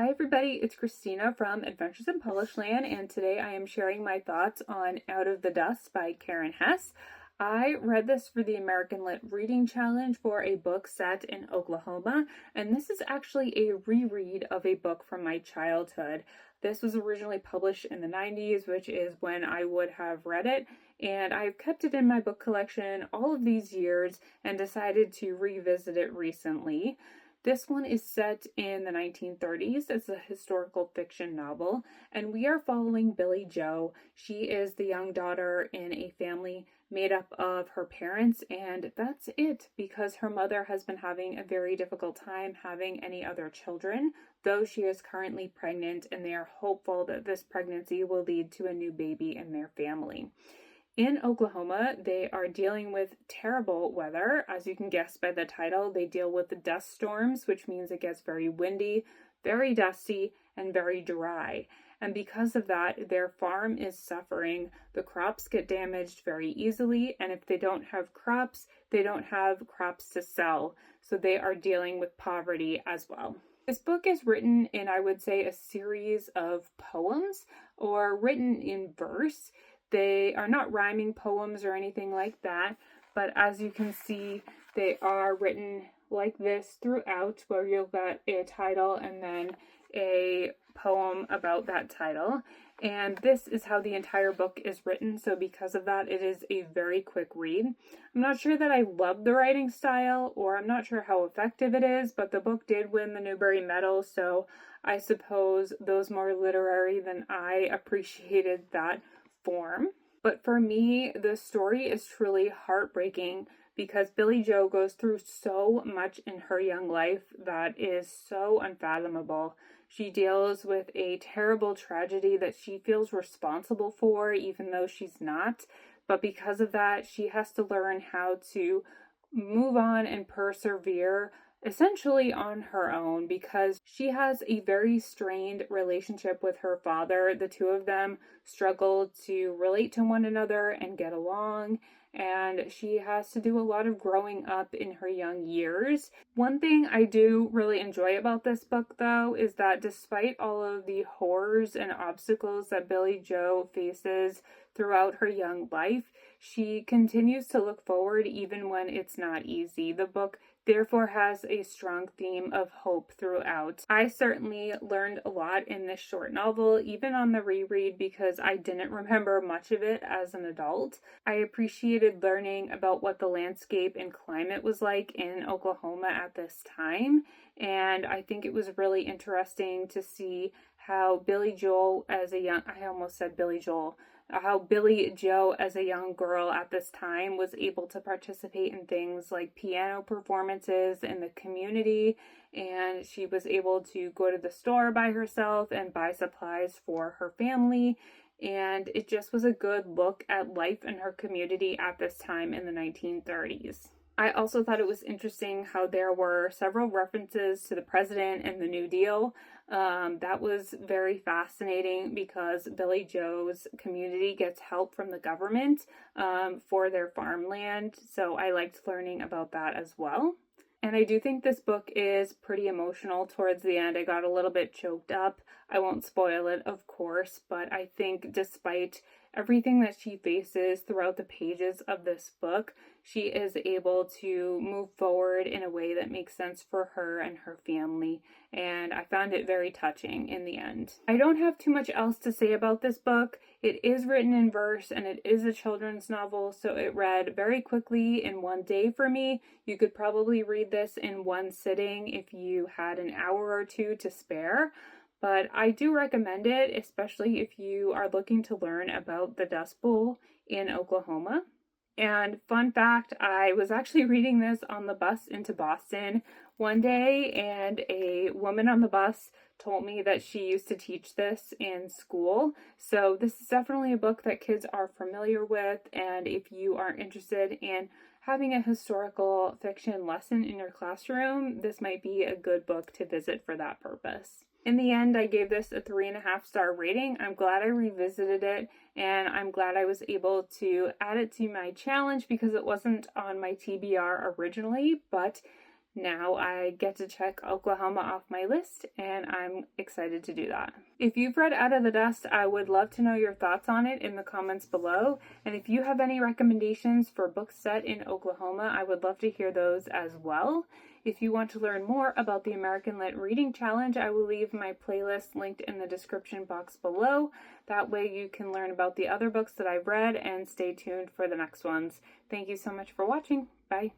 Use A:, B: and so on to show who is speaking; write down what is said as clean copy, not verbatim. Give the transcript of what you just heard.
A: Hi everybody, it's Christina from Adventures in Polish Land, and today I am sharing my thoughts on Out of the Dust by Karen Hesse. I read this for the American Lit Reading Challenge for a book set in Oklahoma, and this is actually a reread of a book from my childhood. This was originally published in the 90s, which is when I would have read it, and I've kept it in my book collection all of these years and decided to revisit it recently. This one is set in the 1930s. It's a historical fiction novel, and we are following Billie Jo. She is the young daughter in a family made up of her parents, and that's it because her mother has been having a very difficult time having any other children, though she is currently pregnant, and they are hopeful that this pregnancy will lead to a new baby in their family. In Oklahoma, they are dealing with terrible weather. As you can guess by the title, they deal with the dust storms, which means it gets very windy, very dusty, and very dry. And because of that, their farm is suffering. The crops get damaged very easily, and if they don't have crops, they don't have crops to sell. So they are dealing with poverty as well. This book is written in, I would say, a series of poems or written in verse. They are not rhyming poems or anything like that, but as you can see, they are written like this throughout, where you'll get a title and then a poem about that title. And this is how the entire book is written, so because of that, it is a very quick read. I'm not sure that I love the writing style, or I'm not sure how effective it is, but the book did win the Newbery Medal, so I suppose those more literary than I appreciated that form. But for me, the story is truly heartbreaking because Billie Jo goes through so much in her young life that is so unfathomable. She deals with a terrible tragedy that she feels responsible for, even though she's not. But because of that, she has to learn how to move on and persevere essentially on her own because she has a very strained relationship with her father. The two of them struggle to relate to one another and get along, and she has to do a lot of growing up in her young years. One thing I do really enjoy about this book, though, is that despite all of the horrors and obstacles that Billie Jo faces throughout her young life, she continues to look forward even when it's not easy. The book therefore has a strong theme of hope throughout. I certainly learned a lot in this short novel, even on the reread, because I didn't remember much of it as an adult. I appreciated learning about what the landscape and climate was like in Oklahoma at this time, and I think it was really interesting to see how Billie Jo as a young, I almost said Billy Joel, how Billie Jo as a young girl at this time was able to participate in things like piano performances in the community, and she was able to go to the store by herself and buy supplies for her family, and it just was a good look at life in her community at this time in the 1930s. I also thought it was interesting how there were several references to the president and the New Deal. That was very fascinating because Billie Jo's community gets help from the government for their farmland, so I liked learning about that as well. And I do think this book is pretty emotional towards the end. I got a little bit choked up. I won't spoil it, of course, but I think despite everything that she faces throughout the pages of this book, she is able to move forward in a way that makes sense for her and her family, and I found it very touching in the end. I don't have too much else to say about this book. It is written in verse and it is a children's novel, so it read very quickly in one day for me. You could probably read this in one sitting if you had an hour or two to spare. But I do recommend it, especially if you are looking to learn about the Dust Bowl in Oklahoma. And fun fact, I was actually reading this on the bus into Boston one day, and a woman on the bus told me that she used to teach this in school. So this is definitely a book that kids are familiar with, and if you are interested in having a historical fiction lesson in your classroom, this might be a good book to visit for that purpose. In the end, I gave this a 3.5-star rating. I'm glad I revisited it, and I'm glad I was able to add it to my challenge because it wasn't on my TBR originally, but Now I get to check Oklahoma off my list, and I'm excited to do that. If you've read Out of the Dust, I would love to know your thoughts on it in the comments below. And if you have any recommendations for books set in Oklahoma, I would love to hear those as well. If you want to learn more about the American Lit Reading Challenge, I will leave my playlist linked in the description box below. That way you can learn about the other books that I've read and stay tuned for the next ones. Thank you so much for watching. Bye.